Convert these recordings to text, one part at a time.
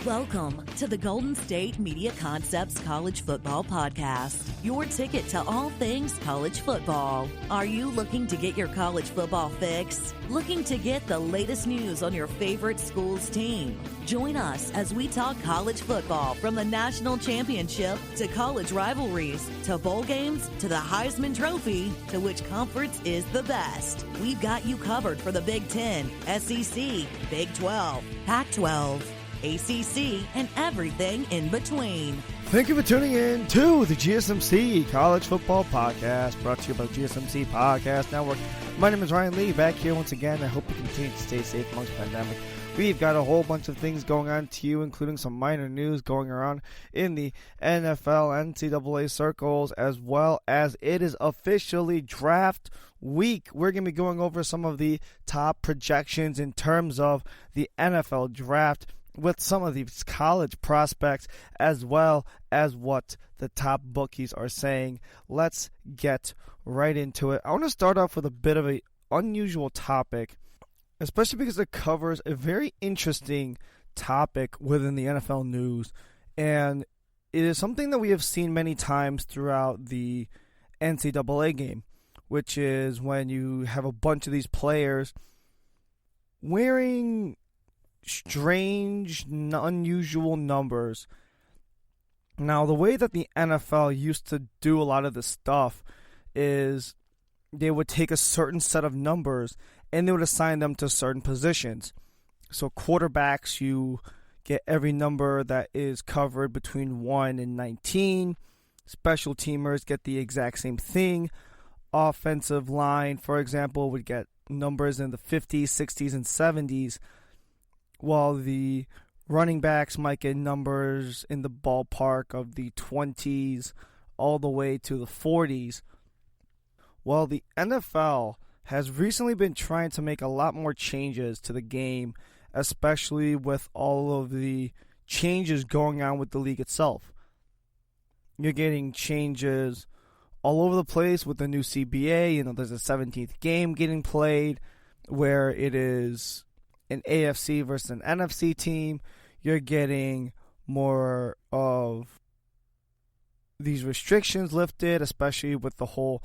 Welcome to the Golden State Media Concepts College Football Podcast, your ticket to all things college football. Are you looking to get your college football fix? Looking to get the latest news on your favorite school's team? Join us as we talk college football from the national championship to college rivalries to bowl games to the Heisman Trophy to which conference is the best. We've got you covered for the Big Ten, SEC, Big 12, Pac-12, ACC, and everything in between. Thank you for tuning in to the GSMC College Football Podcast, brought to you by the GSMC Podcast Network. My name is Ryan Lee, back here once again. I hope you continue to stay safe amongst the pandemic. We've got a whole bunch of things going on to you, including some minor news going around in the NFL, NCAA circles, as well as it is officially draft week. We're going to be going over some of the top projections in terms of the NFL draft, with some of these college prospects, as well as what the top bookies are saying. Let's get right into it. I want to start off with a bit of an unusual topic, especially because it covers a very interesting topic within the NFL news, and it is something that we have seen many times throughout the NCAA game, which is when you have a bunch of these players wearing strange, unusual numbers. Now, the way that the NFL used to do a lot of this stuff is they would take a certain set of numbers and they would assign them to certain positions. So quarterbacks, you get every number that is covered between 1 and 19. Special teamers get the exact same thing. Offensive line, for example, would get numbers in the 50s, 60s, and 70s. While the running backs might get numbers in the ballpark of the 20s all the way to the 40s. While the NFL has recently been trying to make a lot more changes to the game, especially with all of the changes going on with the league itself. You're getting changes all over the place with the new CBA. There's a 17th game getting played where it is an AFC versus an NFC team. You're getting more of these restrictions lifted, especially with the whole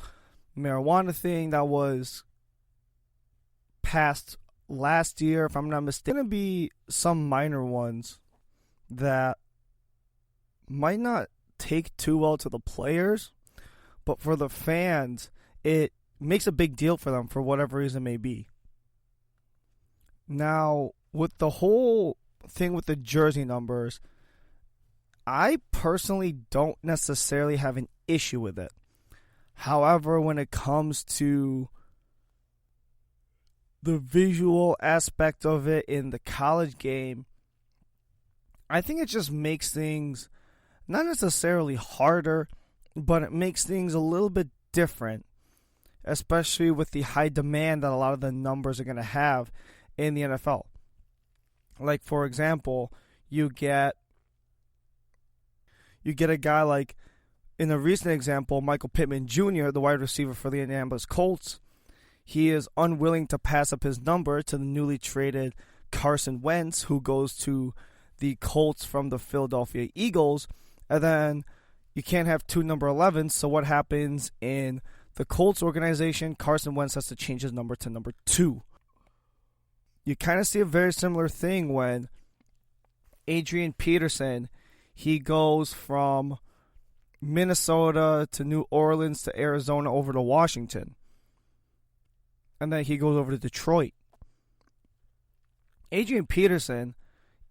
marijuana thing that was passed last year, if I'm not mistaken. There's going to be some minor ones that might not take too well to the players, but for the fans, it makes a big deal for them for whatever reason it may be. Now, with the whole thing with the jersey numbers, I personally don't necessarily have an issue with it. However, when it comes to the visual aspect of it in the college game, I think it just makes things not necessarily harder, but it makes things a little bit different, especially with the high demand that a lot of the numbers are going to have in the NFL. Like, for example, you get a guy like, in a recent example, Michael Pittman Jr., the wide receiver for the Indianapolis Colts. He is unwilling to pass up his number to the newly traded Carson Wentz, who goes to the Colts from the Philadelphia Eagles. And then you can't have two number 11s, so what happens in the Colts organization? Carson Wentz has to change his number to number 2. You kind of see a very similar thing when Adrian Peterson, he goes from Minnesota to New Orleans to Arizona over to Washington. And then he goes over to Detroit. Adrian Peterson,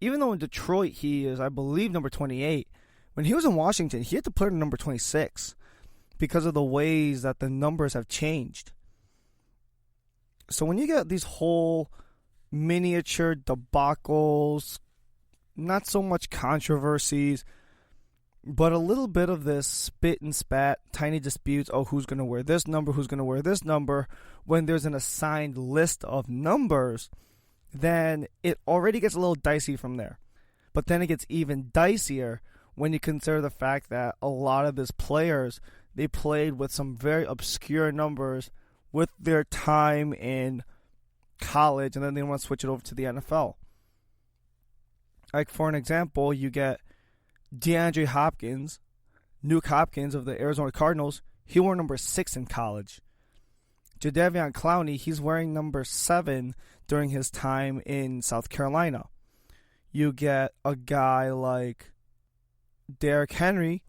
even though in Detroit he is, I believe, number 28, when he was in Washington, he had to play to number 26 because of the ways that the numbers have changed. So when you get these whole miniature debacles, not so much controversies, but a little bit of this spit and spat, tiny disputes, who's going to wear this number, who's going to wear this number, when there's an assigned list of numbers, then it already gets a little dicey from there. But then it gets even dicier when you consider the fact that a lot of these players, they played with some very obscure numbers with their time in college, and then they want to switch it over to the NFL. Like, for an example, you get DeAndre Hopkins, Nuke Hopkins of the Arizona Cardinals. He wore number 6 in college. Jadeveon Clowney, he's wearing number 7 during his time in South Carolina. You get a guy like Derrick Henry,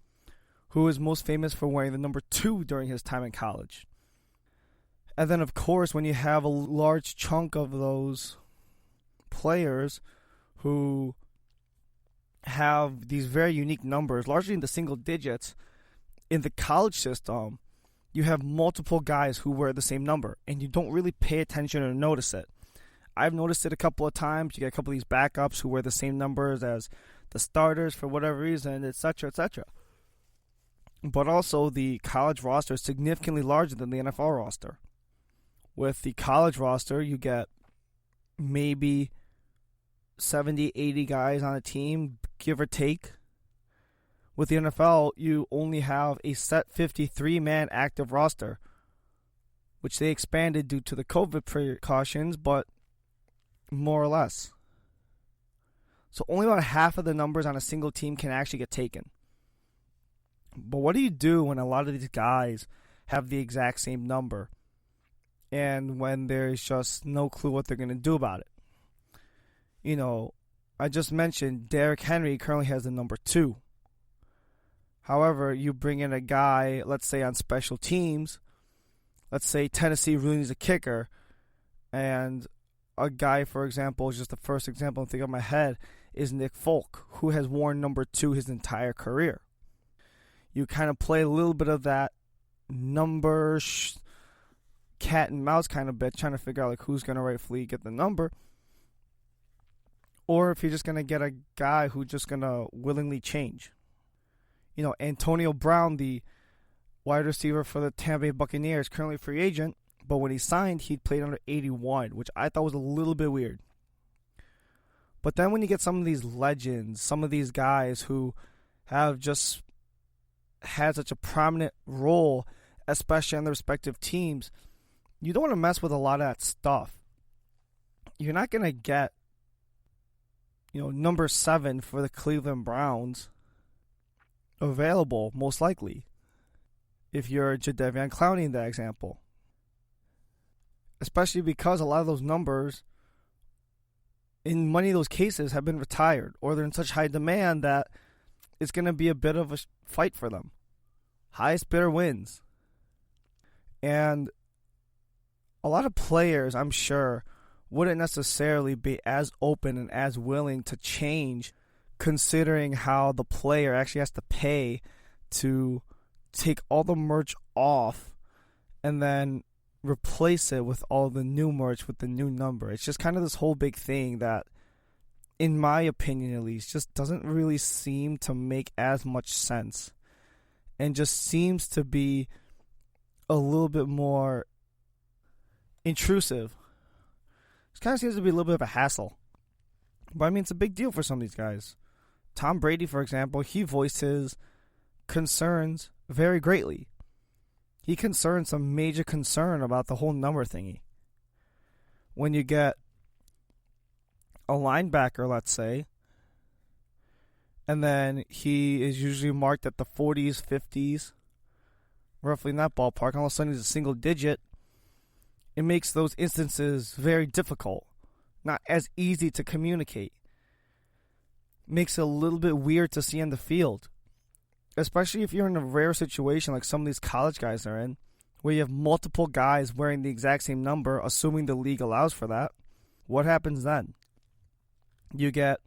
who is most famous for wearing the number 2 during his time in college. And then, of course, when you have a large chunk of those players who have these very unique numbers, largely in the single digits, in the college system, you have multiple guys who wear the same number, and you don't really pay attention or notice it. I've noticed it a couple of times. You get a couple of these backups who wear the same numbers as the starters for whatever reason, etc., etc. But also, the college roster is significantly larger than the NFL roster. With the college roster, you get maybe 70, 80 guys on a team, give or take. With the NFL, you only have a set 53-man active roster, which they expanded due to the COVID precautions, but more or less. So only about half of the numbers on a single team can actually get taken. But what do you do when a lot of these guys have the exact same number and when there's just no clue what they're going to do about it? You know, I just mentioned Derrick Henry currently has the number 2. However, you bring in a guy, let's say on special teams, let's say Tennessee really needs a kicker, and a guy, for example, just the first example I'm thinking of my head, is Nick Folk, who has worn number 2 his entire career. You kind of play a little bit of that number cat and mouse kind of bit, trying to figure out like who's going to rightfully get the number. Or if you're just going to get a guy who's just going to willingly change. You know, Antonio Brown, the wide receiver for the Tampa Bay Buccaneers, currently a free agent, but when he signed, he played under 81, which I thought was a little bit weird. But then when you get some of these legends, some of these guys who have just had such a prominent role, especially on their respective teams, you don't want to mess with a lot of that stuff. You're not going to get, number 7 for the Cleveland Browns available, most likely, if you're Jadeveon Clowney in that example. Especially because a lot of those numbers, in many of those cases, have been retired, or they're in such high demand that it's going to be a bit of a fight for them. Highest bidder wins. And a lot of players, I'm sure, wouldn't necessarily be as open and as willing to change, considering how the player actually has to pay to take all the merch off and then replace it with all the new merch with the new number. It's just kind of this whole big thing that, in my opinion at least, just doesn't really seem to make as much sense and just seems to be a little bit more intrusive. It kind of seems to be a little bit of a hassle. But I mean, it's a big deal for some of these guys. Tom Brady, for example, he voiced his concerns very greatly. He concerned some major concern about the whole number thingy. When you get a linebacker, let's say, and then he is usually marked at the 40s, 50s, roughly in that ballpark, and all of a sudden he's a single digit, it makes those instances very difficult, not as easy to communicate. Makes it a little bit weird to see on the field, especially if you're in a rare situation like some of these college guys are in, where you have multiple guys wearing the exact same number, assuming the league allows for that. What happens then? You get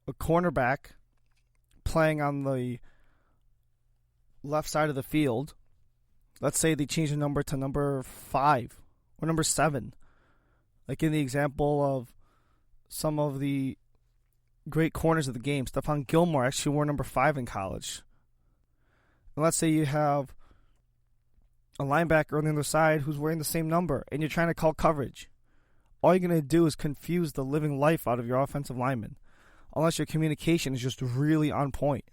a cornerback playing on the left side of the field. Let's say they change the number to number 5 or number 7. Like in the example of some of the great corners of the game. Stephon Gilmore actually wore number 5 in college. And let's say you have a linebacker on the other side who's wearing the same number and you're trying to call coverage. All you're going to do is confuse the living life out of your offensive lineman, unless your communication is just really on point.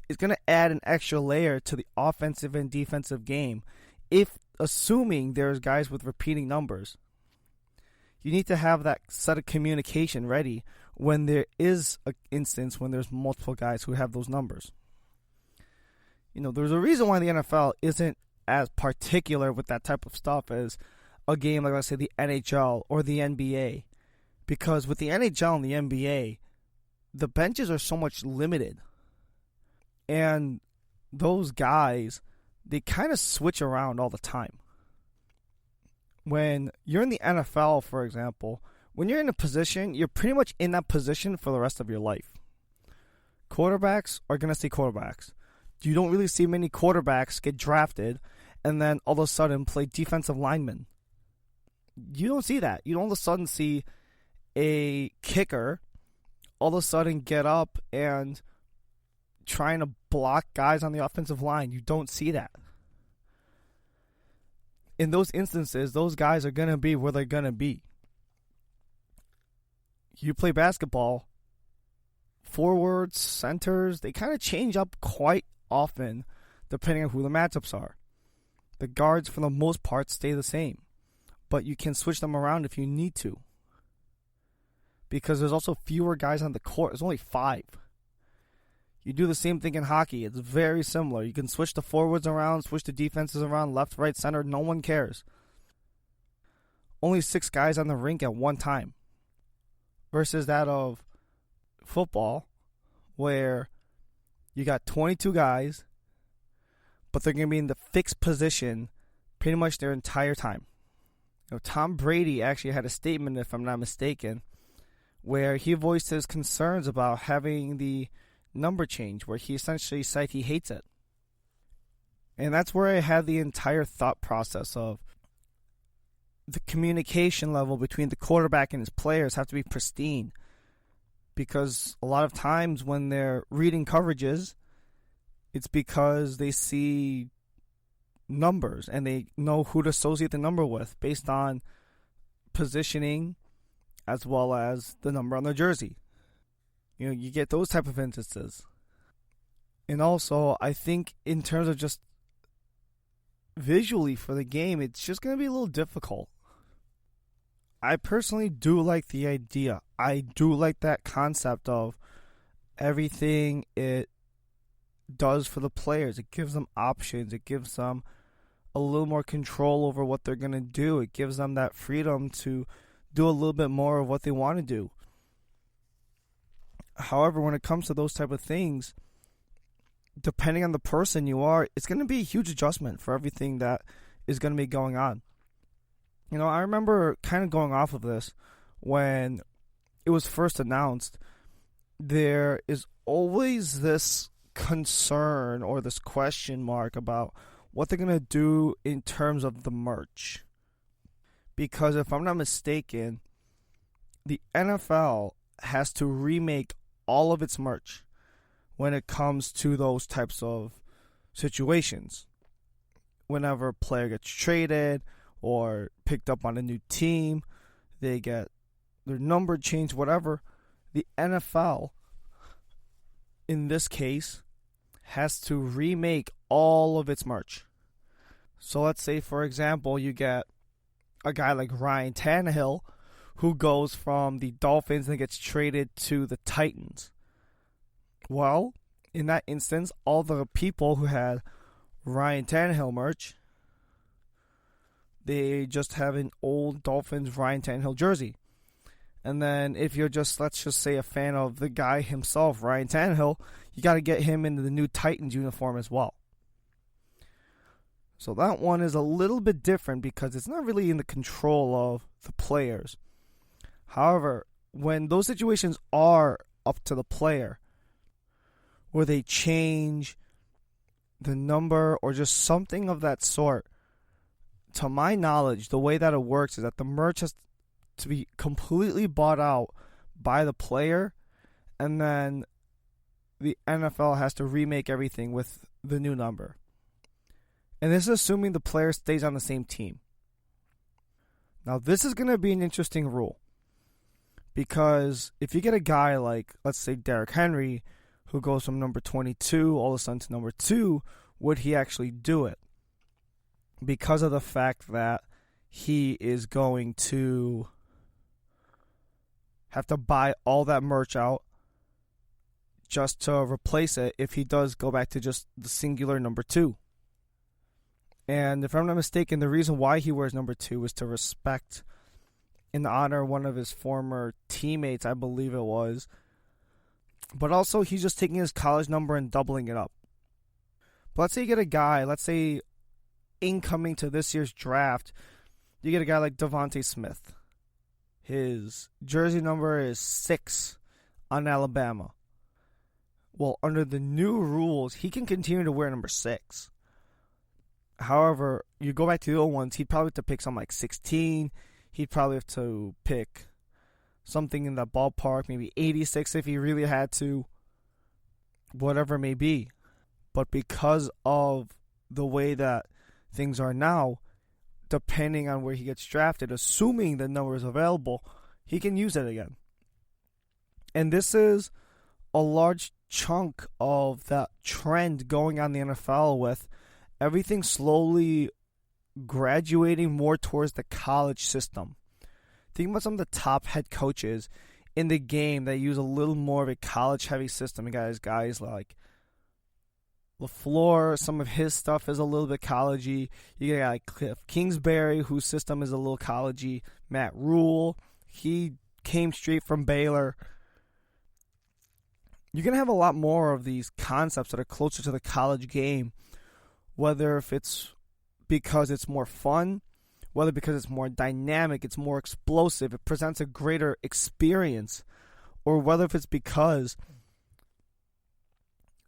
It's going to add an extra layer to the offensive and defensive game, if assuming there's guys with repeating numbers. You need to have that set of communication ready, when there is an instance when there's multiple guys who have those numbers. There's a reason why the NFL isn't as particular with that type of stuff as a game like, let's say, the NHL or the NBA. Because with the NHL and the NBA, the benches are so much limited. And those guys, they kind of switch around all the time. When you're in the NFL, for example, when you're in a position, you're pretty much in that position for the rest of your life. Quarterbacks are going to stay quarterbacks. You don't really see many quarterbacks get drafted and then all of a sudden play defensive linemen. You don't see that. You don't all of a sudden see a kicker all of a sudden get up and trying to block guys on the offensive line. You don't see that. In those instances, those guys are going to be where they're going to be. You play basketball, forwards, centers, they kind of change up quite often depending on who the matchups are. The guards, for the most part, stay the same, but you can switch them around if you need to, because there's also fewer guys on the court. There's only 5. You do the same thing in hockey. It's very similar. You can switch the forwards around, switch the defenses around, left, right, center. No one cares. Only 6 guys on the rink at one time, versus that of football, where you got 22 guys, but they're going to be in the fixed position pretty much their entire time. Tom Brady actually had a statement, if I'm not mistaken, where he voiced his concerns about having the number change, where he essentially said he hates it. And that's where I had the entire thought process of the communication level between the quarterback and his players have to be pristine. Because a lot of times when they're reading coverages, it's because they see numbers and they know who to associate the number with based on positioning as well as the number on their jersey. You get those type of instances. And also, I think in terms of just visually for the game, it's just going to be a little difficult. I personally do like the idea. I do like that concept of everything it does for the players. It gives them options. It gives them a little more control over what they're going to do. It gives them that freedom to do a little bit more of what they want to do. However, when it comes to those type of things, depending on the person you are, it's going to be a huge adjustment for everything that is going to be going on. I remember kind of going off of this when it was first announced. There is always this concern or this question mark about what they're going to do in terms of the merch. Because if I'm not mistaken, the NFL has to remake all of its merch when it comes to those types of situations. Whenever a player gets traded or picked up on a new team, they get their number changed, whatever, the NFL, in this case, has to remake all of its merch. So let's say, for example, you get a guy like Ryan Tannehill who goes from the Dolphins and gets traded to the Titans. Well, in that instance, all the people who had Ryan Tannehill merch, they just have an old Dolphins Ryan Tannehill jersey. And then if you're just, let's just say, a fan of the guy himself, Ryan Tannehill, you got to get him into the new Titans uniform as well. So that one is a little bit different because it's not really in the control of the players. However, when those situations are up to the player, where they change the number or just something of that sort, to my knowledge, the way that it works is that the merch has to be completely bought out by the player, and then the NFL has to remake everything with the new number. And this is assuming the player stays on the same team. Now, this is going to be an interesting rule. Because if you get a guy like, let's say, Derrick Henry, who goes from number 22 all of a sudden to number 2, would he actually do it? Because of the fact that he is going to have to buy all that merch out just to replace it if he does go back to just the singular number 2. And if I'm not mistaken, the reason why he wears number 2 is to respect and honor one of his former teammates, I believe it was. But also, he's just taking his college number and doubling it up. But let's say you get a guy, let's say incoming to this year's draft, you get a guy like Devontae Smith. His jersey number is 6 on Alabama. Well, under the new rules, he can continue to wear number 6. However, you go back to the old ones, he'd probably have to pick something like 16. He'd probably have to pick something in that ballpark, maybe 86 if he really had to, whatever it may be. But because of the way that things are now, depending on where he gets drafted, assuming the number is available, he can use it again. And this is a large chunk of that trend going on in the NFL, with everything slowly graduating more towards the college system. Think about some of the top head coaches in the game that use a little more of a college-heavy system. You guys like LaFleur, some of his stuff is a little bit collegey. You got like Cliff Kingsbury, whose system is a little collegey. Matt Rule, he came straight from Baylor. You're going to have a lot more of these concepts that are closer to the college game, whether if it's because it's more fun, whether because it's more dynamic, it's more explosive, it presents a greater experience, or whether if it's because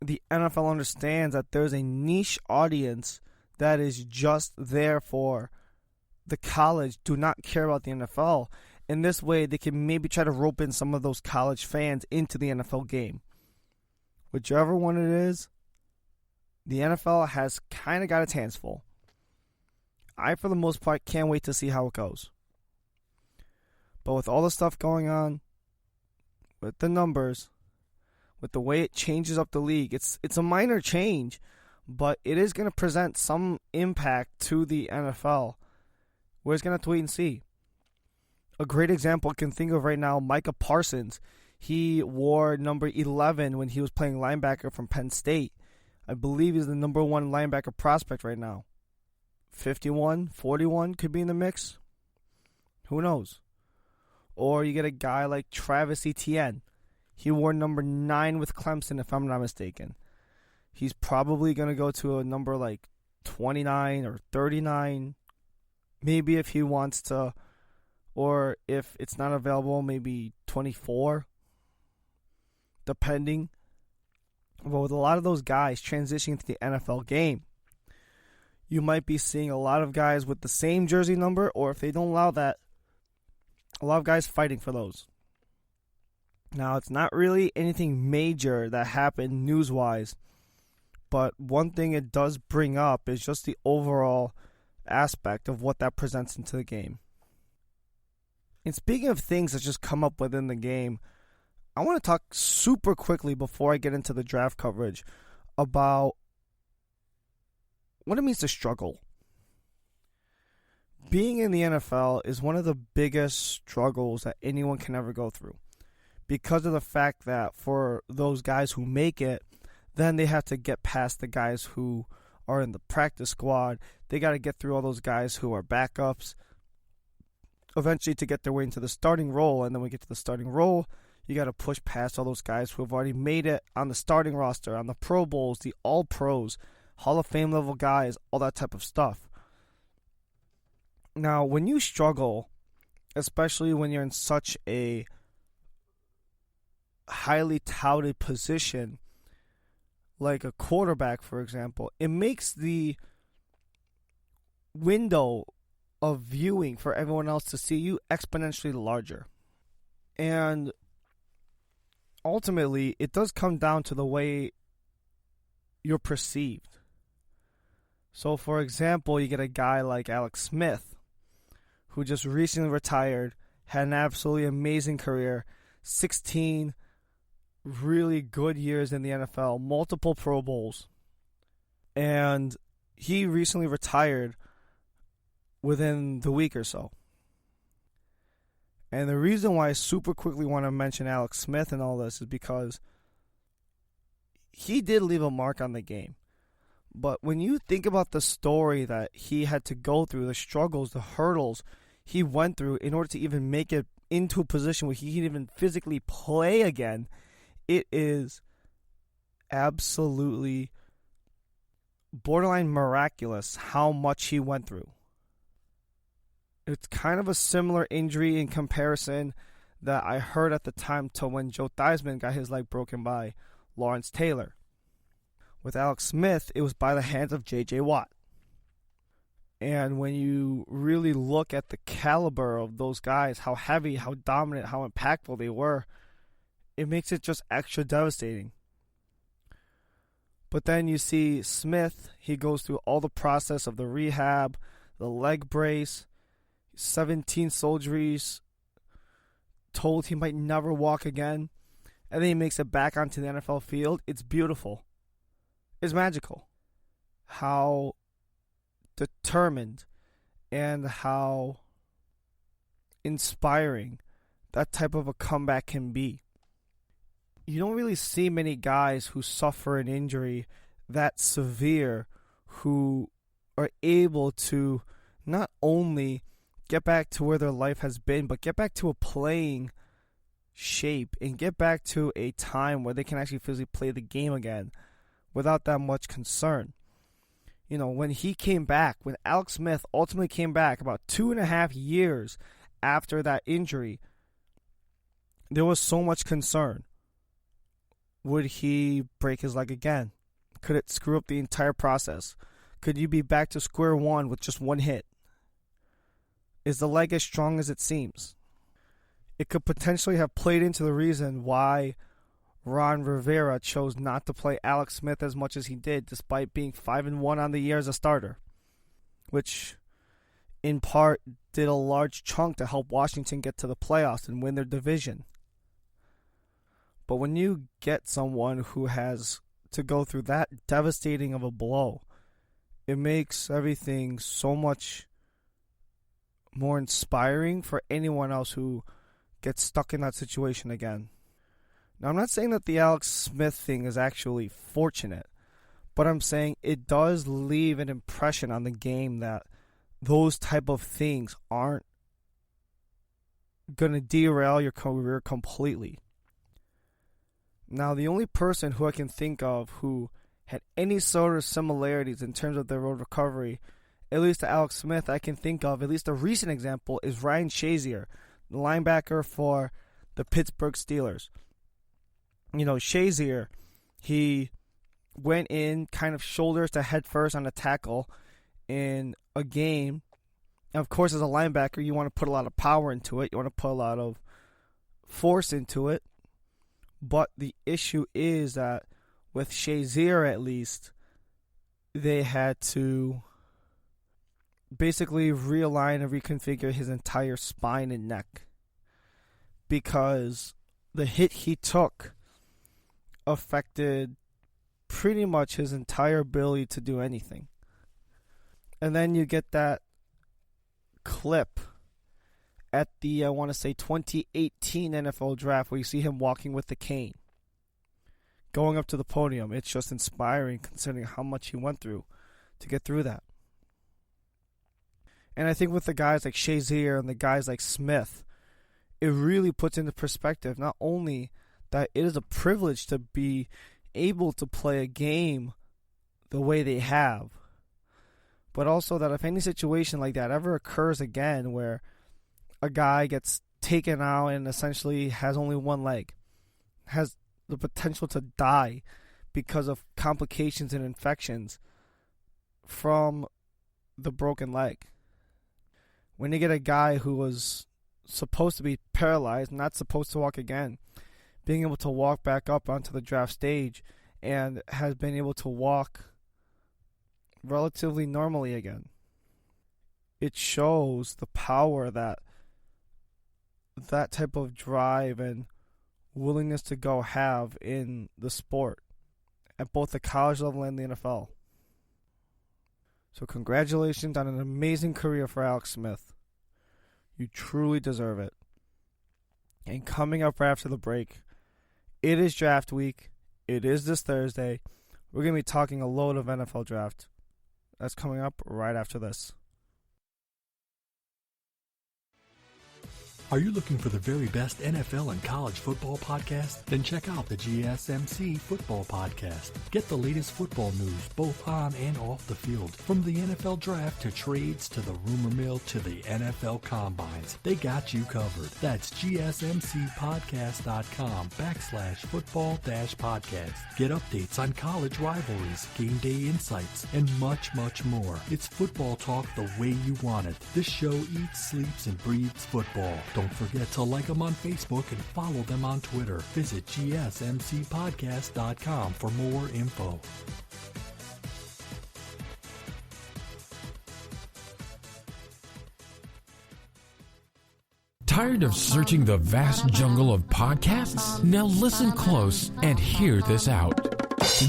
the NFL understands that there's a niche audience that is just there for the college, do not care about the NFL. In this way, they can maybe try to rope in some of those college fans into the NFL game. Whichever one it is, the NFL has kind of got its hands full. I, for the most part, can't wait to see how it goes. But with all the stuff going on, with the numbers, with the way it changes up the league, it's a minor change, but it is going to present some impact to the NFL. We're just going to have to wait and see. A great example I can think of right now, Micah Parsons. He wore number 11 when he was playing linebacker from Penn State. I believe he's the number 1 linebacker prospect right now. 51, 41 could be in the mix. Who knows? Or you get a guy like Travis Etienne. He wore number 9 with Clemson, if I'm not mistaken. He's probably going to go to a number like 29 or 39. Maybe if he wants to. Or if it's not available, maybe 24. Depending. But with a lot of those guys transitioning to the NFL game, you might be seeing a lot of guys with the same jersey number, or if they don't allow that, a lot of guys fighting for those. Now, it's not really anything major that happened news-wise, but one thing it does bring up is just the overall aspect of what that presents into the game. And speaking of things that just come up within the game, I want to talk super quickly before I get into the draft coverage about what it means to struggle. Being in the NFL is one of the biggest struggles that anyone can ever go through, because of the fact that for those guys who make it, then they have to get past the guys who are in the practice squad. They got to get through all those guys who are backups, eventually to get their way into the starting role. And then when we get to the starting role, you got to push past all those guys who have already made it on the starting roster, on the Pro Bowls, the All-Pros, Hall of Fame level guys, all that type of stuff. Now, when you struggle, especially when you're in such a highly touted position, like a quarterback, for example, it makes the window of viewing for everyone else to see you exponentially larger. And ultimately, it does come down to the way you're perceived. So, for example, you get a guy like Alex Smith, who just recently retired, had an absolutely amazing career, 16 really good years in the NFL, multiple Pro Bowls, and he recently retired within the week or so. And the reason why I super quickly want to mention Alex Smith and all this is because he did leave a mark on the game. But when you think about the story that he had to go through, the struggles, the hurdles he went through in order to even make it into a position where he can even physically play again, it is absolutely borderline miraculous how much he went through. It's kind of a similar injury in comparison that I heard at the time to when Joe Theismann got his leg broken by Lawrence Taylor. With Alex Smith, it was by the hands of J.J. Watt. And when you really look at the caliber of those guys, how heavy, how dominant, how impactful they were, it makes it just extra devastating. But then you see Smith, he goes through all the process of the rehab, the leg brace, 17 surgeries, told he might never walk again, and then he makes it back onto the NFL field. It's beautiful. It's magical. How determined and how inspiring that type of a comeback can be. You don't really see many guys who suffer an injury that severe who are able to not only get back to where their life has been, but get back to a playing shape and get back to a time where they can actually physically play the game again without that much concern. You know, when he came back, when Alex Smith ultimately came back about 2.5 years after that injury, there was so much concern. Would he break his leg again? Could it screw up the entire process? Could you be back to square one with just one hit? Is the leg as strong as it seems? It could potentially have played into the reason why Ron Rivera chose not to play Alex Smith as much as he did, despite being 5-1 on the year as a starter, which in part did a large chunk to help Washington get to the playoffs and win their division. But when you get someone who has to go through that devastating of a blow, it makes everything so much more inspiring for anyone else who gets stuck in that situation again. Now, I'm not saying that the Alex Smith thing is actually fortunate, but I'm saying it does leave an impression on the game that those type of things aren't going to derail your career completely. Now, the only person who I can think of who had any sort of similarities in terms of their road recovery, at least to Alex Smith, I can think of, at least a recent example, is Ryan Shazier, the linebacker for the Pittsburgh Steelers. You know, Shazier, he went in kind of shoulders to head first on a tackle in a game. And of course, as a linebacker, you want to put a lot of power into it. You want to put a lot of force into it. But the issue is that with Shazier, at least, they had to basically realign and reconfigure his entire spine and neck because the hit he took affected pretty much his entire ability to do anything. And then you get that clip at the, I want to say, 2018 NFL draft where you see him walking with the cane, going up to the podium. It's just inspiring considering how much he went through to get through that. And I think with the guys like Shazier and the guys like Smith, it really puts into perspective not only that it is a privilege to be able to play a game the way they have, but also that if any situation like that ever occurs again where a guy gets taken out and essentially has only one leg, has the potential to die because of complications and infections from the broken leg. When you get a guy who was supposed to be paralyzed, not supposed to walk again, being able to walk back up onto the draft stage and has been able to walk relatively normally again, it shows the power that that type of drive and willingness to go have in the sport at both the college level and the NFL. So congratulations on an amazing career for Alex Smith. You truly deserve it. And coming up right after the break, it is draft week. It is this Thursday. We're going to be talking a load of NFL draft. That's coming up right after this. Are you looking for the very best NFL and college football podcast? Then check out the GSMC Football Podcast. Get the latest football news both on and off the field. From the NFL Draft to trades to the rumor mill to the NFL Combines, they got you covered. That's GSMCpodcast.com/football-podcast. Get updates on college rivalries, game day insights, and much, much more. It's football talk the way you want it. This show eats, sleeps, and breathes football. Don't forget to like them on Facebook and follow them on Twitter. Visit GSMCpodcast.com for more info. Tired of searching the vast jungle of podcasts? Now listen close and hear this out.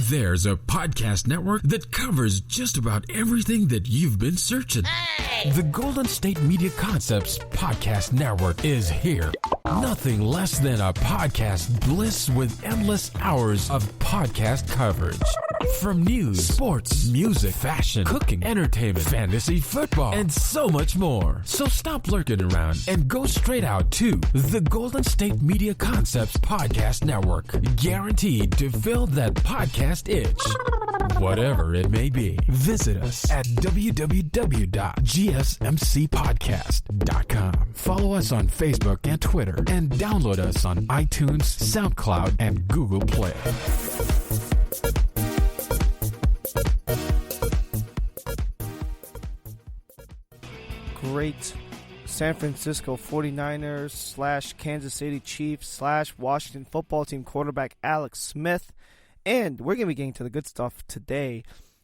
There's a podcast network that covers just about everything that you've been searching. Hey! The Golden State Media Concepts Podcast Network is here. Nothing less than a podcast bliss with endless hours of podcast coverage. From news, sports, music, fashion, cooking, entertainment, fantasy, football, and so much more. So stop lurking around and go straight out to the Golden State Media Concepts Podcast Network. Guaranteed to fill that podcast itch. Whatever it may be. Visit us at www.gsmcpodcast.com. Follow us on Facebook and Twitter, and download us on iTunes, SoundCloud, and Google Play. Great San Francisco 49ers / Kansas City Chiefs / Washington football team quarterback Alex Smith. And we're going to be getting to the good stuff today.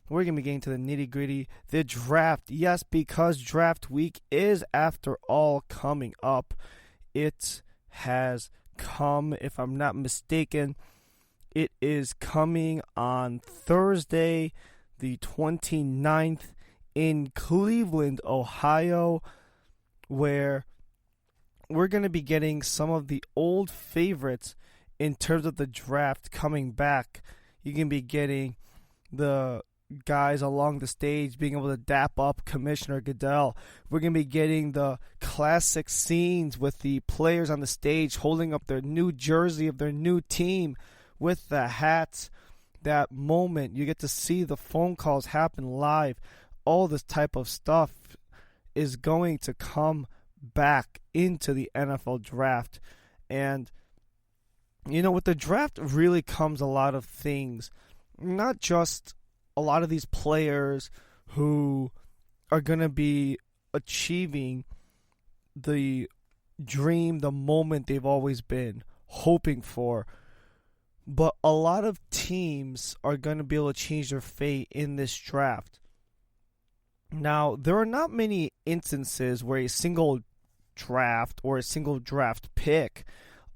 We're going to be getting to the nitty-gritty, the draft. Yes, because draft week is, after all, coming up. It has come, if I'm not mistaken. It is coming on Thursday, the 29th, in Cleveland, Ohio, where we're going to be getting some of the old favorites in terms of the draft coming back. You can be getting the guys along the stage being able to dap up Commissioner Goodell. We're going to be getting the classic scenes with the players on the stage holding up their new jersey of their new team with the hats. That moment, you get to see the phone calls happen live. All this type of stuff is going to come back into the NFL draft. And you know, with the draft really comes a lot of things, not just a lot of these players who are going to be achieving the dream, the moment they've always been hoping for, but a lot of teams are going to be able to change their fate in this draft. Now, there are not many instances where a single draft or a single draft pick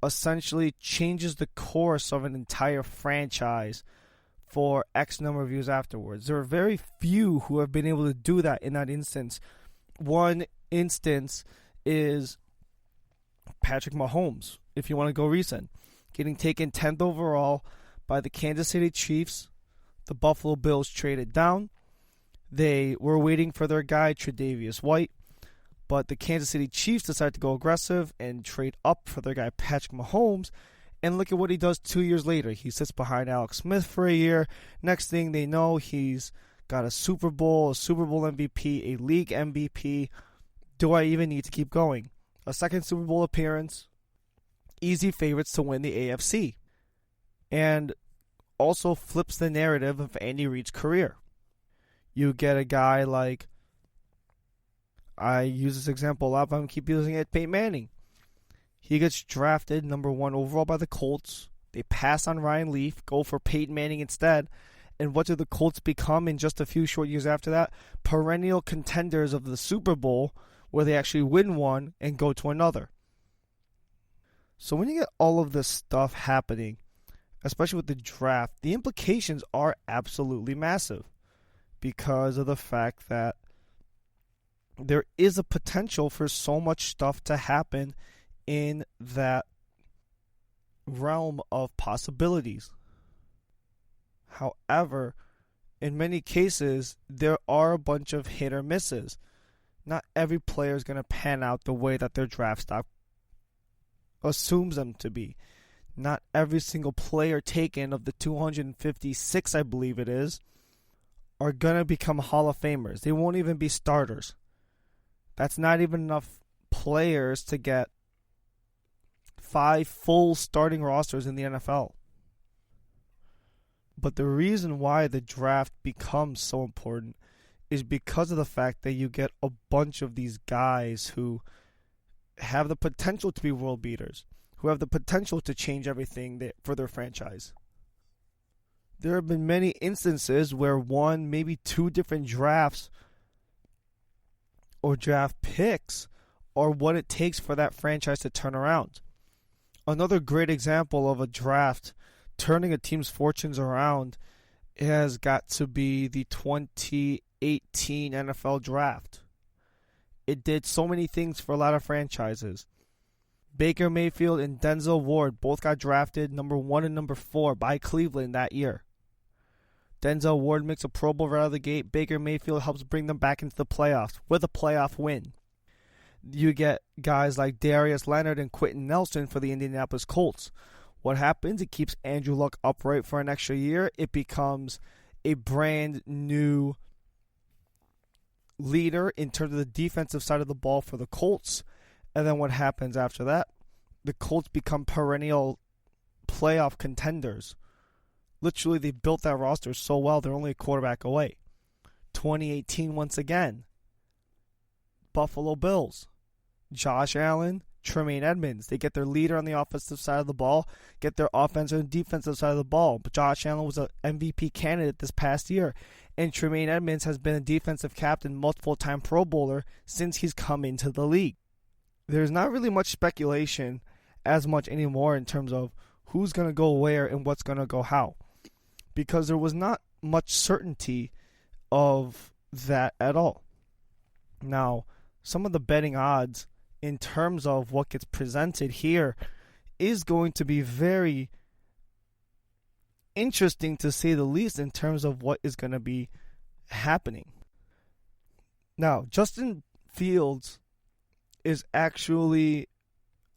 essentially changes the course of an entire franchise for X number of years afterwards. There are very few who have been able to do that in that instance. One instance is Patrick Mahomes, if you want to go recent, getting taken 10th overall by the Kansas City Chiefs. The Buffalo Bills traded down. They were waiting for their guy, Tre'Davious White. But the Kansas City Chiefs decided to go aggressive and trade up for their guy Patrick Mahomes. And look at what he does 2 years later. He sits behind Alex Smith for a year. Next thing they know, he's got a Super Bowl MVP, a league MVP. Do I even need to keep going? A second Super Bowl appearance. Easy favorites to win the AFC. And also flips the narrative of Andy Reid's career. You get a guy like, I use this example a lot, but I'm going to keep using it, Peyton Manning. He gets drafted number 1 overall by the Colts. They pass on Ryan Leaf, go for Peyton Manning instead. And what do the Colts become in just a few short years after that? Perennial contenders of the Super Bowl, where they actually win one and go to another. So when you get all of this stuff happening, especially with the draft, the implications are absolutely massive because of the fact that there is a potential for so much stuff to happen in that realm of possibilities. However, in many cases, there are a bunch of hit or misses. Not every player is going to pan out the way that their draft stock assumes them to be. Not every single player taken of the 256, I believe it is, are going to become Hall of Famers. They won't even be starters. That's not even enough players to get 5 full starting rosters in the NFL. But the reason why the draft becomes so important is because of the fact that you get a bunch of these guys who have the potential to be world beaters, who have the potential to change everything for their franchise. There have been many instances where 1, maybe 2 different drafts or draft picks are what it takes for that franchise to turn around. Another great example of a draft turning a team's fortunes around has got to be the 2018 NFL draft. It did so many things for a lot of franchises. Baker Mayfield and Denzel Ward both got drafted number 1 and number 4 by Cleveland that year. Denzel Ward makes a Pro Bowl right out of the gate. Baker Mayfield helps bring them back into the playoffs with a playoff win. You get guys like Darius Leonard and Quentin Nelson for the Indianapolis Colts. What happens? It keeps Andrew Luck upright for an extra year. It becomes a brand new leader in terms of the defensive side of the ball for the Colts. And then what happens after that? The Colts become perennial playoff contenders. Literally, they built that roster so well, they're only a quarterback away. 2018, once again, Buffalo Bills. Josh Allen, Tremaine Edmonds. They get their leader on the offensive side of the ball, get their offensive and defensive side of the ball. But Josh Allen was an MVP candidate this past year, and Tremaine Edmonds has been a defensive captain, multiple-time Pro Bowler since he's come into the league. There's not really much speculation as much anymore in terms of who's going to go where and what's going to go how, because there was not much certainty of that at all. Now, some of the betting odds in terms of what gets presented here is going to be very interesting, to say the least, in terms of what is going to be happening. Now, Justin Fields is actually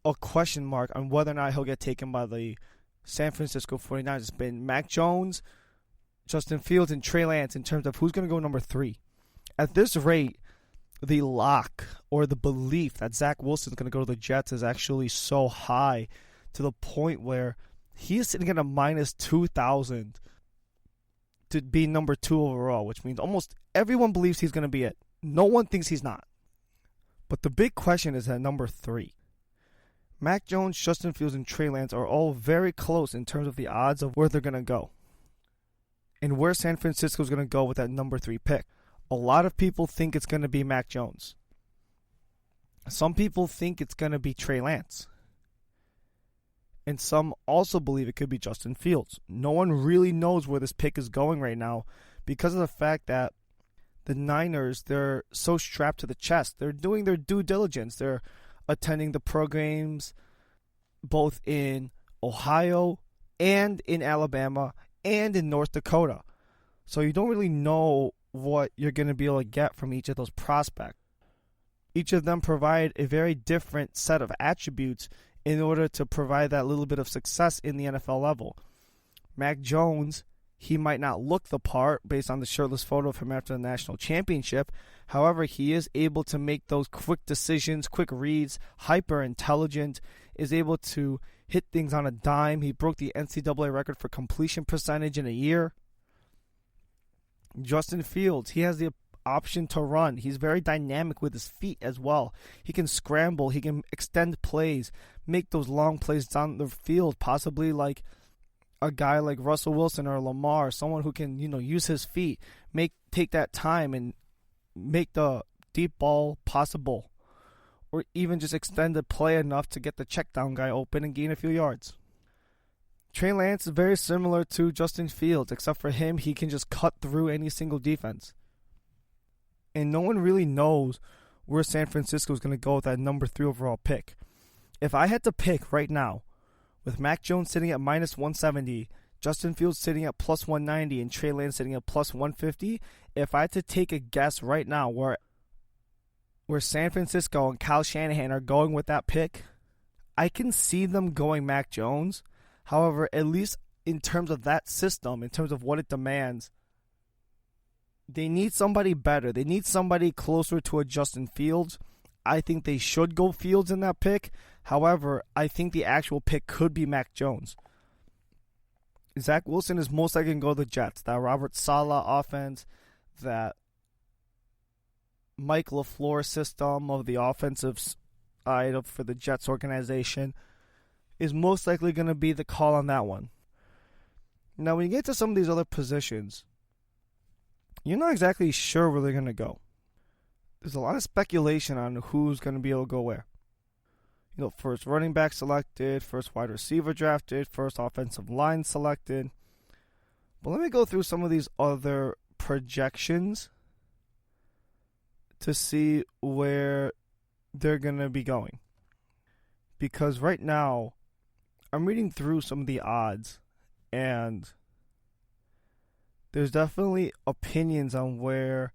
a question mark on whether or not he'll get taken by the San Francisco 49ers. It's been Mac Jones, Justin Fields, and Trey Lance in terms of who's going to go number 3. At this rate, the lock or the belief that Zach Wilson's going to go to the Jets is actually so high, to the point where he is sitting at a minus 2,000 to be number 2 overall, which means almost everyone believes he's going to be it. No one thinks he's not. But the big question is at number 3. Mac Jones, Justin Fields, and Trey Lance are all very close in terms of the odds of where they're going to go and where San Francisco is going to go with that number 3 pick. A lot of people think it's going to be Mac Jones. Some people think it's going to be Trey Lance. And some also believe it could be Justin Fields. No one really knows where this pick is going right now because of the fact that the Niners, they're so strapped to the chest. They're doing their due diligence. They're attending the pro games both in Ohio and in Alabama and in North Dakota. So you don't really know what you're going to be able to get from each of those prospects. Each of them provide a very different set of attributes in order to provide that little bit of success in the NFL level. Mac Jones, he might not look the part based on the shirtless photo of him after the national championship. However, he is able to make those quick decisions, quick reads, hyper intelligent, is able to hit things on a dime. He broke the NCAA record for completion percentage in a year. Justin Fields, he has the option to run. He's very dynamic with his feet as well. He can scramble. He can extend plays, make those long plays down the field, possibly like a guy like Russell Wilson or Lamar, someone who can, use his feet, take that time and make the deep ball possible, or even just extend the play enough to get the check down guy open and gain a few yards. Trey Lance is very similar to Justin Fields, except for him, he can just cut through any single defense. And no one really knows where San Francisco is going to go with that number 3 overall pick. If I had to pick right now with Mac Jones sitting at minus 170, Justin Fields sitting at plus 190, and Trey Lance sitting at plus 150, if I had to take a guess right now where San Francisco and Kyle Shanahan are going with that pick, I can see them going Mac Jones. However, at least in terms of that system, in terms of what it demands, they need somebody better. They need somebody closer to a Justin Fields. I think they should go Fields in that pick. However, I think the actual pick could be Mac Jones. Zach Wilson is most likely going to go to the Jets. That Robert Saleh offense, that Mike LaFleur system of the offensive side for the Jets organization is most likely going to be the call on that one. Now, when you get to some of these other positions, you're not exactly sure where they're going to go. There's a lot of speculation on who's going to be able to go where. First running back selected, first wide receiver drafted, first offensive line selected. But let me go through some of these other projections to see where they're going to be going. Because right now, I'm reading through some of the odds, and there's definitely opinions on where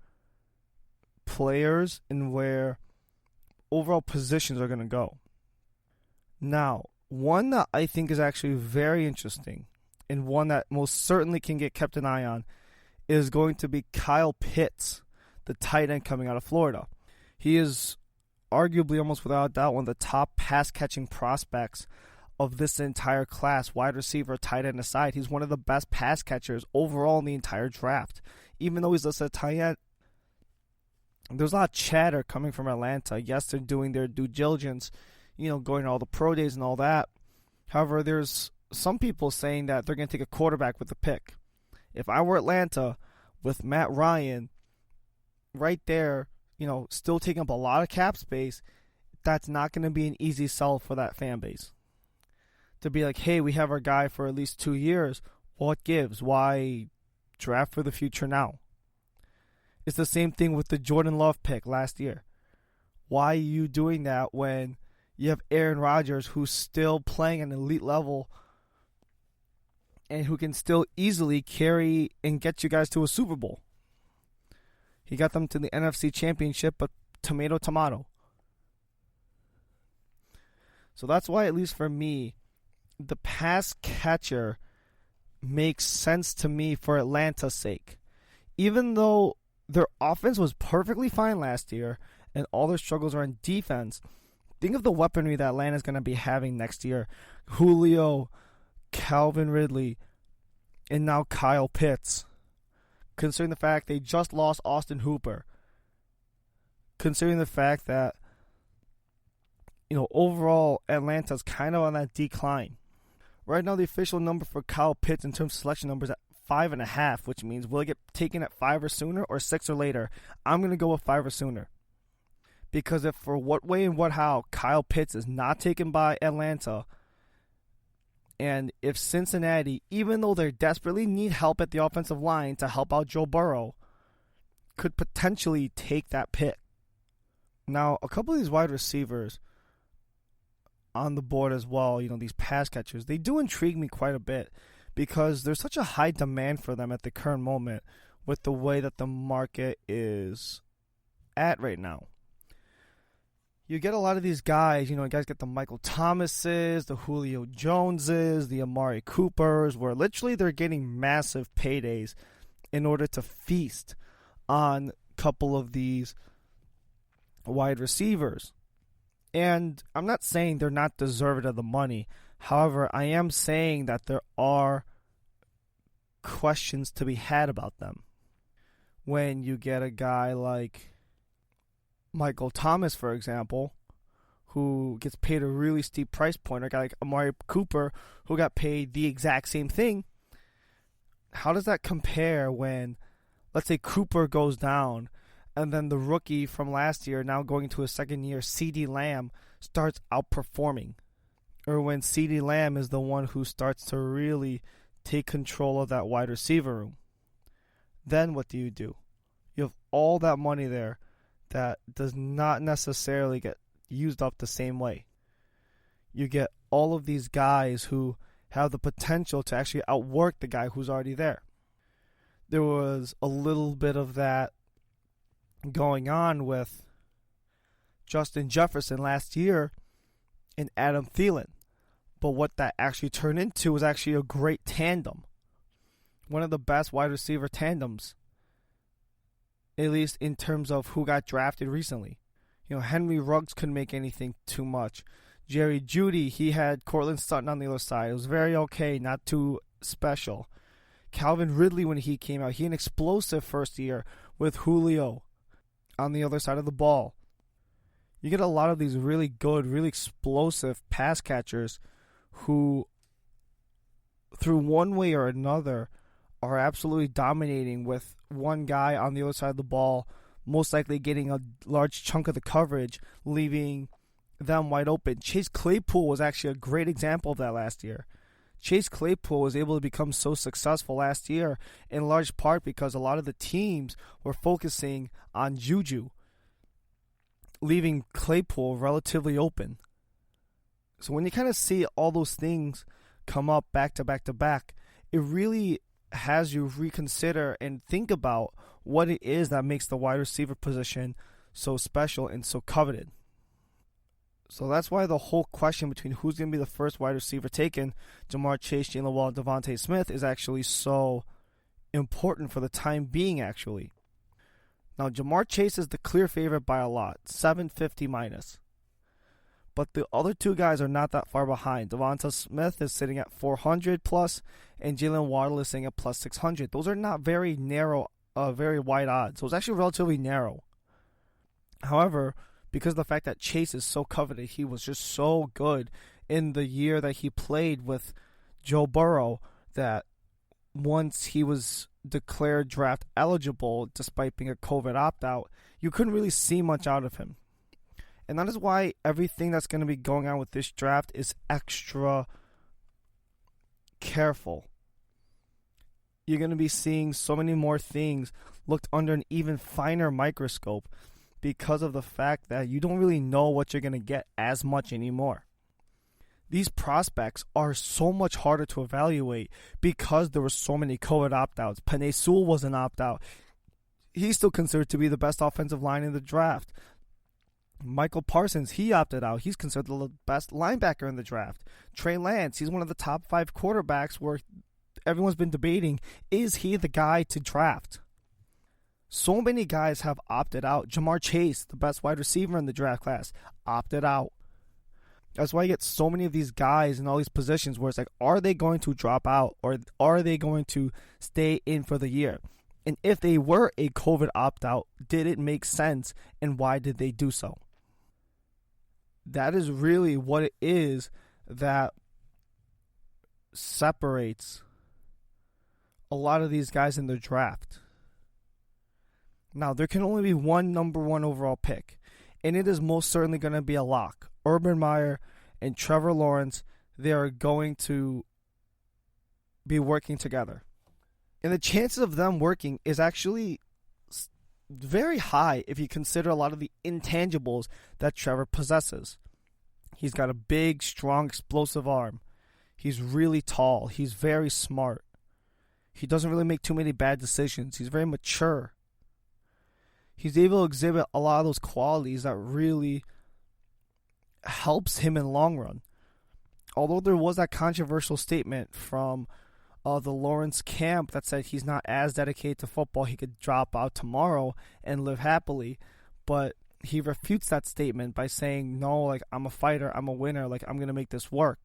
players and where overall positions are going to go. Now, one that I think is actually very interesting and one that most certainly can get kept an eye on is going to be Kyle Pitts, the tight end coming out of Florida. He is arguably, almost without a doubt, one of the top pass-catching prospects of this entire class, wide receiver, tight end aside. He's one of the best pass catchers overall in the entire draft. Even though he's listed as tight end, there's a lot of chatter coming from Atlanta. Yes, they're doing their due diligence, going to all the pro days and all that. However, there's some people saying that they're going to take a quarterback with the pick. If I were Atlanta with Matt Ryan right there, still taking up a lot of cap space, that's not going to be an easy sell for that fan base. To be like, hey, we have our guy for at least 2 years. What gives? Why draft for the future now? It's the same thing with the Jordan Love pick last year. Why are you doing that when you have Aaron Rodgers, who's still playing at an elite level and who can still easily carry and get you guys to a Super Bowl? He got them to the NFC Championship, but tomato. So that's why, at least for me, the pass catcher makes sense to me for Atlanta's sake. Even though their offense was perfectly fine last year and all their struggles are in defense, think of the weaponry that Atlanta's going to be having next year. Julio, Calvin Ridley, and now Kyle Pitts. Considering the fact they just lost Austin Hooper. Considering the fact that, overall Atlanta's kind of on that decline. Right now, the official number for Kyle Pitts in terms of selection numbers at 5.5, which means will it get taken at 5 or sooner or 6 or later? I'm going to go with 5 or sooner. Because if for what way and what how Kyle Pitts is not taken by Atlanta, and if Cincinnati, even though they desperately need help at the offensive line to help out Joe Burrow, could potentially take that pick. Now, a couple of these wide receivers on the board as well, these pass catchers, they do intrigue me quite a bit because there's such a high demand for them at the current moment with the way that the market is at right now. You get a lot of these guys, guys get the Michael Thomases, the Julio Joneses, the Amari Coopers, where literally they're getting massive paydays in order to feast on a couple of these wide receivers. And I'm not saying they're not deserving of the money. However, I am saying that there are questions to be had about them. When you get a guy like Michael Thomas, for example, who gets paid a really steep price point, or a guy like Amari Cooper, who got paid the exact same thing, how does that compare when, let's say, Cooper goes down, and then the rookie from last year, now going into his second year, CeeDee Lamb, starts outperforming? Or when CeeDee Lamb is the one who starts to really take control of that wide receiver room. Then what do? You have all that money there that does not necessarily get used up the same way. You get all of these guys who have the potential to actually outwork the guy who's already there. There was a little bit of that going on with Justin Jefferson last year and Adam Thielen. But what that actually turned into was actually a great tandem. One of the best wide receiver tandems, at least in terms of who got drafted recently. Henry Ruggs couldn't make anything too much. Jerry Jeudy, he had Cortland Sutton on the other side. It was very okay, not too special. Calvin Ridley, when he came out, he had an explosive first year with Julio on the other side of the ball. You get a lot of these really good, really explosive pass catchers who, through one way or another, are absolutely dominating with one guy on the other side of the ball, most likely getting a large chunk of the coverage, leaving them wide open. Chase Claypool was actually a great example of that last year. Chase Claypool was able to become so successful last year in large part because a lot of the teams were focusing on Juju, leaving Claypool relatively open. So when you kind of see all those things come up back to back to back, it really has you reconsider and think about what it is that makes the wide receiver position so special and so coveted. So that's why the whole question between who's going to be the first wide receiver taken, Jamar Chase, Jalen Waddle, Devontae Smith, is actually so important for the time being, actually. Now, Jamar Chase is the clear favorite by a lot, 750 minus. But the other two guys are not that far behind. Devonta Smith is sitting at 400 plus, and Jalen Waddle is sitting at plus 600. Those are not very narrow, very wide odds. So it's actually relatively narrow. However, because of the fact that Chase is so coveted, he was just so good in the year that he played with Joe Burrow that once he was declared draft eligible, despite being a COVID opt-out, you couldn't really see much out of him. And that is why everything that's going to be going on with this draft is extra careful. You're going to be seeing so many more things looked under an even finer microscope because of the fact that you don't really know what you're going to get as much anymore. These prospects are so much harder to evaluate because there were so many COVID opt-outs. Penei Sewell was an opt-out. He's still considered to be the best offensive line in the draft. Michael Parsons, he opted out. He's considered the best linebacker in the draft. Trey Lance, he's one of the top 5 quarterbacks where everyone's been debating, is he the guy to draft? So many guys have opted out. Jamar Chase, the best wide receiver in the draft class, opted out. That's why you get so many of these guys in all these positions where it's like, are they going to drop out or are they going to stay in for the year? And if they were a COVID opt-out, did it make sense and why did they do so? That is really what it is that separates a lot of these guys in the draft. Now, there can only be one number 1 overall pick, and it is most certainly going to be a lock. Urban Meyer and Trevor Lawrence, they are going to be working together. And the chances of them working is actually very high if you consider a lot of the intangibles that Trevor possesses. He's got a big, strong, explosive arm. He's really tall. He's very smart. He doesn't really make too many bad decisions. He's very mature. He's able to exhibit a lot of those qualities that really helps him in the long run. Although there was that controversial statement from the Lawrence camp that said he's not as dedicated to football, he could drop out tomorrow and live happily, but he refutes that statement by saying, no, like, I'm a fighter, I'm a winner, like, I'm going to make this work.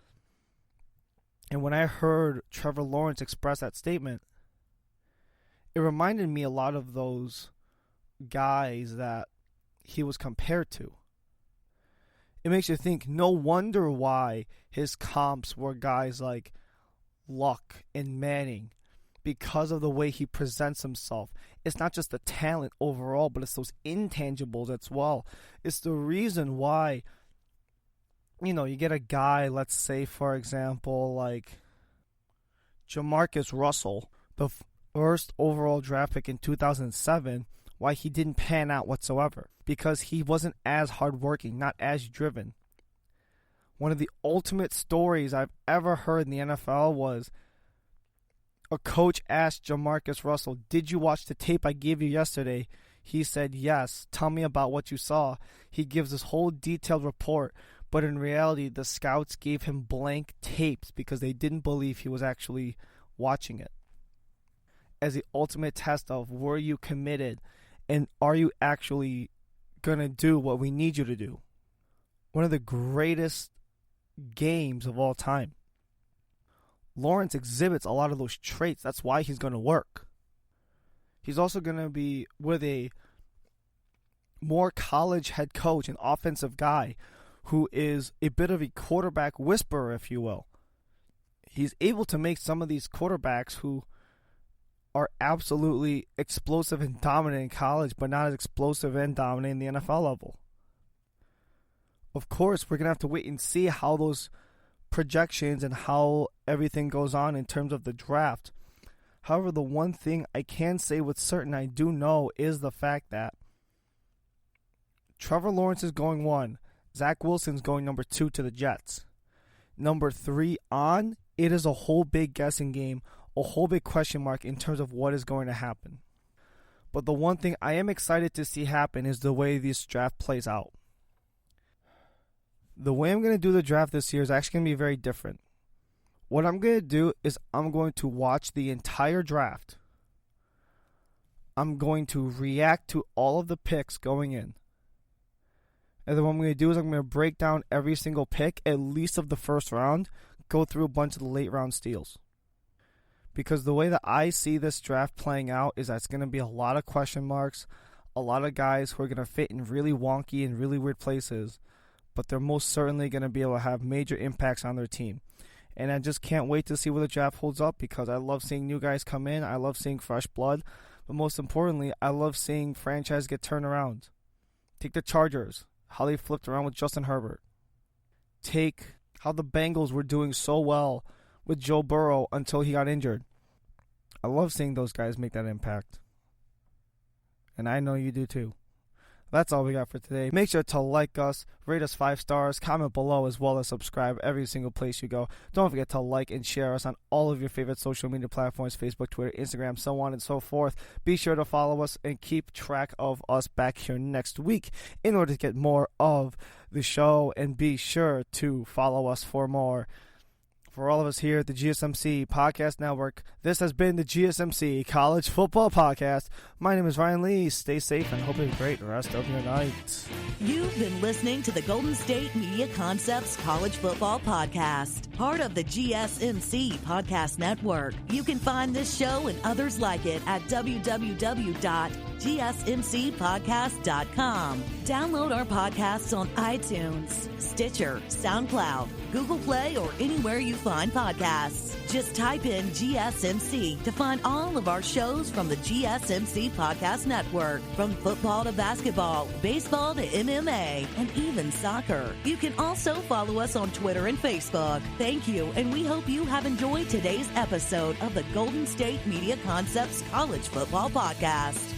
And when I heard Trevor Lawrence express that statement, it reminded me a lot of those guys that he was compared to. It makes you think, no wonder why his comps were guys like Luck and Manning, because of the way he presents himself. It's not just the talent overall, but it's those intangibles as well. It's the reason why, you get a guy, let's say, for example, like Jamarcus Russell, the first overall draft pick in 2007, why he didn't pan out whatsoever. Because he wasn't as hardworking, not as driven. One of the ultimate stories I've ever heard in the NFL was a coach asked Jamarcus Russell, "Did you watch the tape I gave you yesterday?" He said, "Yes. Tell me about what you saw." He gives this whole detailed report, but in reality, the scouts gave him blank tapes because they didn't believe he was actually watching it. As the ultimate test of, were you committed and are you actually going to do what we need you to do? One of the greatest games of all time. Lawrence exhibits a lot of those traits. That's why he's going to work. He's also going to be with a more college head coach, an offensive guy who is a bit of a quarterback whisperer, if you will. He's able to make some of these quarterbacks who are absolutely explosive and dominant in college, but not as explosive and dominant in the NFL level. Of course, we're going to have to wait and see how those projections and how everything goes on in terms of the draft. However, the one thing I can say with certain I do know is the fact that Trevor Lawrence is going 1. Zach Wilson's going number 2 to the Jets. Number 3 on, it is a whole big guessing game, a whole big question mark in terms of what is going to happen. But the one thing I am excited to see happen is the way this draft plays out. The way I'm going to do the draft this year is actually going to be very different. What I'm going to do is I'm going to watch the entire draft. I'm going to react to all of the picks going in. And then what I'm going to do is I'm going to break down every single pick, at least of the first round, go through a bunch of the late round steals. Because the way that I see this draft playing out is that it's going to be a lot of question marks, a lot of guys who are going to fit in really wonky and really weird places, but they're most certainly going to be able to have major impacts on their team. And I just can't wait to see where the draft holds up because I love seeing new guys come in. I love seeing fresh blood. But most importantly, I love seeing franchise get turned around. Take the Chargers, how they flipped around with Justin Herbert. Take how the Bengals were doing so well with Joe Burrow until he got injured. I love seeing those guys make that impact. And I know you do too. That's all we got for today. Make sure to like us, rate us 5 stars, comment below, as well as subscribe every single place you go. Don't forget to like and share us on all of your favorite social media platforms, Facebook, Twitter, Instagram, so on and so forth. Be sure to follow us and keep track of us back here next week in order to get more of the show. And be sure to follow us for more. For all of us here at the GSMC Podcast Network, this has been the GSMC College Football Podcast. My name is Ryan Lee. Stay safe and hope you have a great rest of your night. You've been listening to the Golden State Media Concepts College Football Podcast, part of the GSMC Podcast Network. You can find this show and others like it at www.gsmcpodcast.com. Download our podcasts on iTunes, Stitcher, SoundCloud, Google Play, or anywhere you find podcasts. Just type in GSMC to find all of our shows from the GSMC Podcast Network, from football to basketball, baseball to MMA, and even soccer. You can also follow us on Twitter and Facebook. Thank you, and we hope you have enjoyed today's episode of the Golden State Media Concepts College Football Podcast.